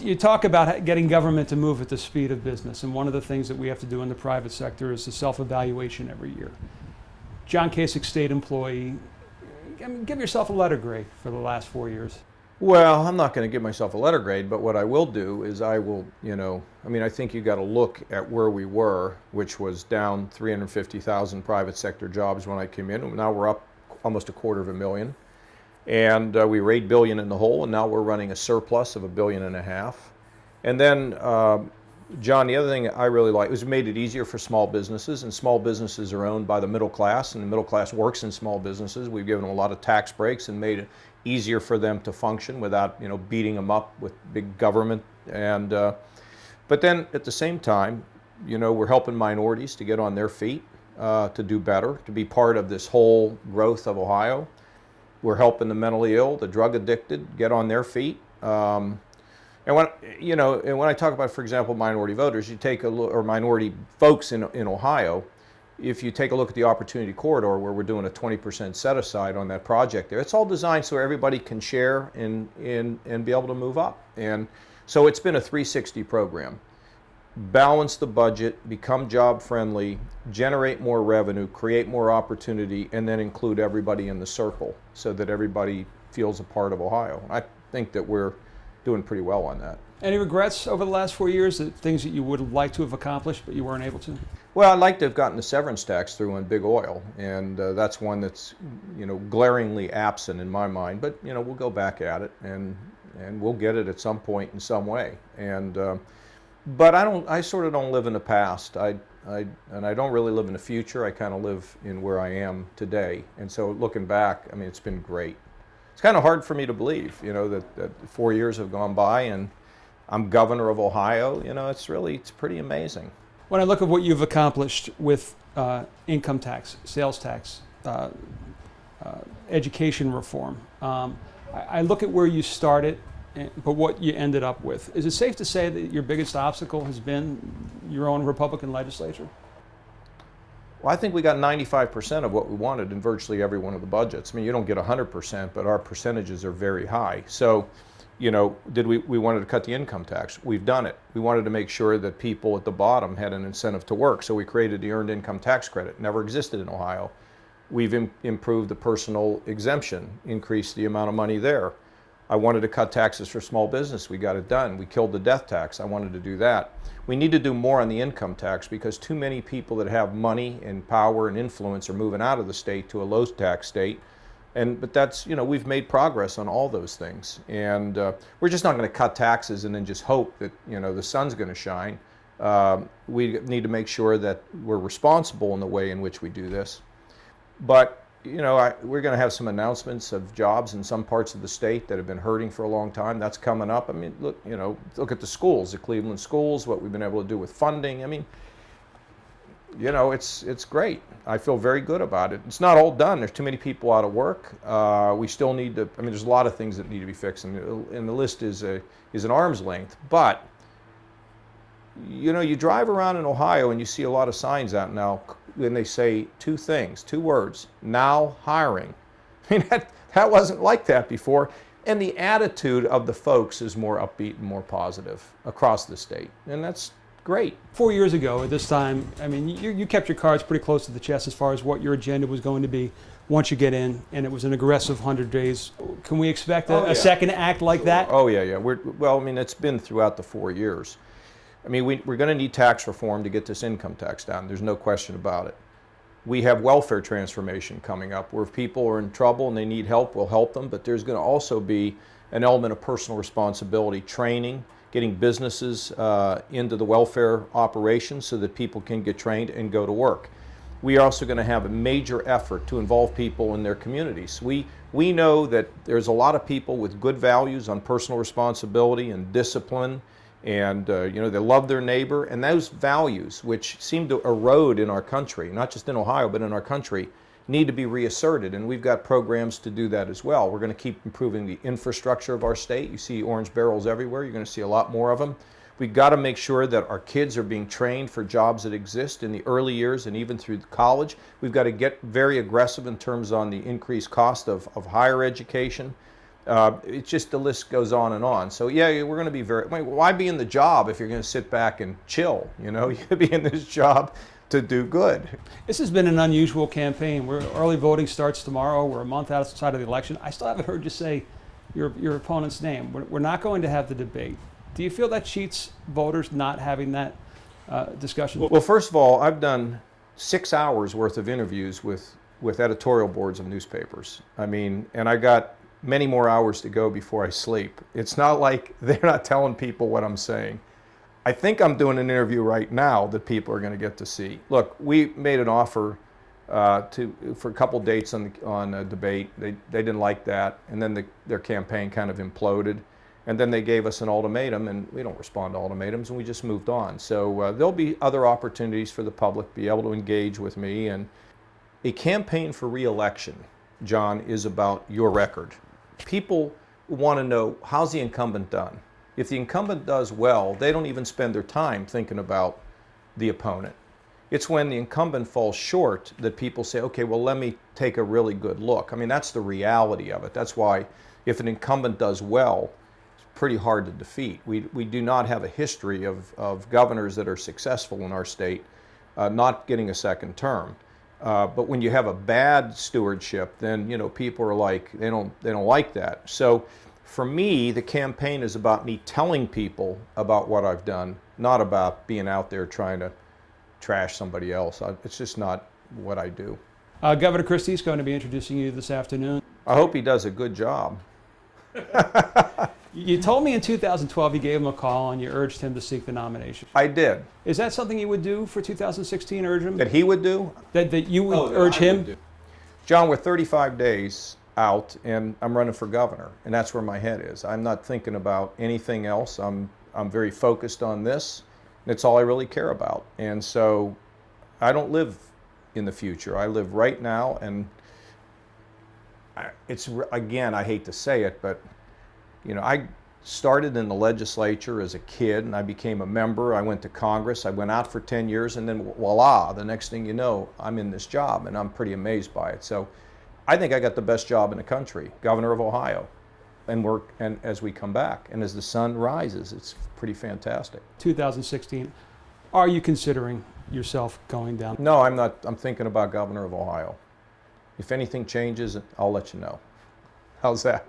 You talk about getting government to move at the speed of business, and one of the things that we have to do in the private sector is the self-evaluation every year. John Kosich, state employee, give yourself a letter grade for the last 4 years. Well, I'm not going to give myself a letter grade, but what I will do is I think you got to look at where we were, which was down 350,000 private sector jobs when I came in. Now we're up almost 250,000. And we were $8 billion in the hole, and now we're running a surplus of $1.5 billion. And then, John, the other thing I really like was made it easier for small businesses, and small businesses are owned by the middle class, and the middle class works in small businesses. We've given them a lot of tax breaks and made it easier for them to function without, beating them up with big government. And but then at the same time, we're helping minorities to get on their feet, to do better, to be part of this whole growth of Ohio. We're helping the mentally ill, the drug addicted, get on their feet. And when I talk about, for example, minority voters, you take a look, or minority folks in Ohio, if you take a look at the Opportunity Corridor, where we're doing a 20% set aside on that project there, it's all designed so everybody can share and be able to move up. And so it's been a 360 program. Balance the budget, become job friendly, generate more revenue, create more opportunity, and then include everybody in the circle so that everybody feels a part of Ohio. I think that we're doing pretty well on that. Any regrets over the last 4 years, that things that you would like to have accomplished but you weren't able to? Well, I'd like to have gotten the severance tax through on big oil, and that's one that's glaringly absent in my mind. But we'll go back at it, and we'll get it at some point in some way. And but I sort of don't live in the past. And I don't really live in the future. I kind of live in where I am today. And so looking back, it's been great. It's kind of hard for me to believe, that 4 years have gone by and I'm governor of Ohio. It's pretty amazing. When I look at what you've accomplished with income tax, sales tax, education reform, I look at where you started, but what you ended up with. Is it safe to say that your biggest obstacle has been your own Republican legislature? Well, I think we got 95% of what we wanted in virtually every one of the budgets. You don't get 100%, but our percentages are very high. So, we wanted to cut the income tax. We've done it. We wanted to make sure that people at the bottom had an incentive to work. So we created the Earned Income Tax Credit. Never existed in Ohio. We've improved the personal exemption, increased the amount of money there. I wanted to cut taxes for small business. We got it done. We killed the death tax. I wanted to do that. We need to do more on the income tax because too many people that have money and power and influence are moving out of the state to a low tax state. But that's, we've made progress on all those things. And we're just not going to cut taxes and then just hope that, the sun's going to shine. We need to make sure that we're responsible in the way in which we do this. But we're going to have some announcements of jobs in some parts of the state that have been hurting for a long time. That's coming up. Look at the schools, the Cleveland schools, what we've been able to do with funding. It's great. I feel very good about it. It's not all done. There's too many people out of work. We still need to, there's a lot of things that need to be fixed, and the list is an arm's length. But, you drive around in Ohio and you see a lot of signs out now, and they say two words, now hiring. That wasn't like that before. And the attitude of the folks is more upbeat and more positive across the state. And that's great. 4 years ago at this time, you kept your cards pretty close to the chest as far as what your agenda was going to be once you get in, and it was an aggressive 100 days. Can we expect a second act like that? Oh, yeah. It's been throughout the 4 years. We're going to need tax reform to get this income tax down. There's no question about it. We have welfare transformation coming up where if people are in trouble and they need help, we'll help them. But there's going to also be an element of personal responsibility, training, getting businesses into the welfare operations so that people can get trained and go to work. We are also going to have a major effort to involve people in their communities. We know that there's a lot of people with good values on personal responsibility and discipline, and they love their neighbor, and those values, which seem to erode in our country, not just in Ohio but in our country, need to be reasserted, and we've got programs to do that as well. We're going to keep improving the infrastructure of our state. You see orange barrels everywhere. You're going to see a lot more of them. We've got to make sure that our kids are being trained for jobs that exist in the early years and even through college. We've got to get very aggressive in terms on the increased cost of higher education. It's just the list goes on and on. So yeah, we're going to be why be in the job if you're going to sit back and chill? You know, you be in this job to do good. This has been an unusual campaign. Early voting starts tomorrow. We're a month outside of the election. I still haven't heard you say your opponent's name. We're not going to have the debate. Do you feel that cheats voters not having that discussion? Well, first of all, I've done 6 hours worth of interviews with editorial boards of newspapers. I mean, and I got many more hours to go before I sleep. It's not like they're not telling people what I'm saying. I think I'm doing an interview right now that people are going to get to see. Look, we made an offer for a couple dates on a debate. They didn't like that, and then their campaign kind of imploded. And then they gave us an ultimatum, and we don't respond to ultimatums, and we just moved on. So there'll be other opportunities for the public to be able to engage with me. And a campaign for re-election, John, is about your record. People want to know, how's the incumbent done? If the incumbent does well, they don't even spend their time thinking about the opponent. It's when the incumbent falls short that people say, okay, well, let me take a really good look. I mean, that's the reality of it. That's why if an incumbent does well, it's pretty hard to defeat. We do not have a history of governors that are successful in our state not getting a second term. But when you have a bad stewardship, then people are like, they don't like that. So for me, the campaign is about me telling people about what I've done, not about being out there trying to trash somebody else. It's just not what I do. Governor Christie is going to be introducing you this afternoon. I hope he does a good job. You told me in 2012 you gave him a call and you urged him to seek the nomination. I did. Is that something you would do for 2016, urge him? That he would do? That you would urge him? John, we're 35 days out and I'm running for governor, and that's where my head is. I'm not thinking about anything else. I'm very focused on this. It's all I really care about. And so I don't live in the future. I live right now, and again, I hate to say it, but I started in the legislature as a kid, and I became a member. I went to Congress. I went out for 10 years, and then voila, the next thing you know, I'm in this job, and I'm pretty amazed by it. So I think I got the best job in the country, governor of Ohio, and work. And as we come back, and as the sun rises, it's pretty fantastic. 2016, are you considering yourself going down? No, I'm not. I'm thinking about governor of Ohio. If anything changes, I'll let you know. How's that?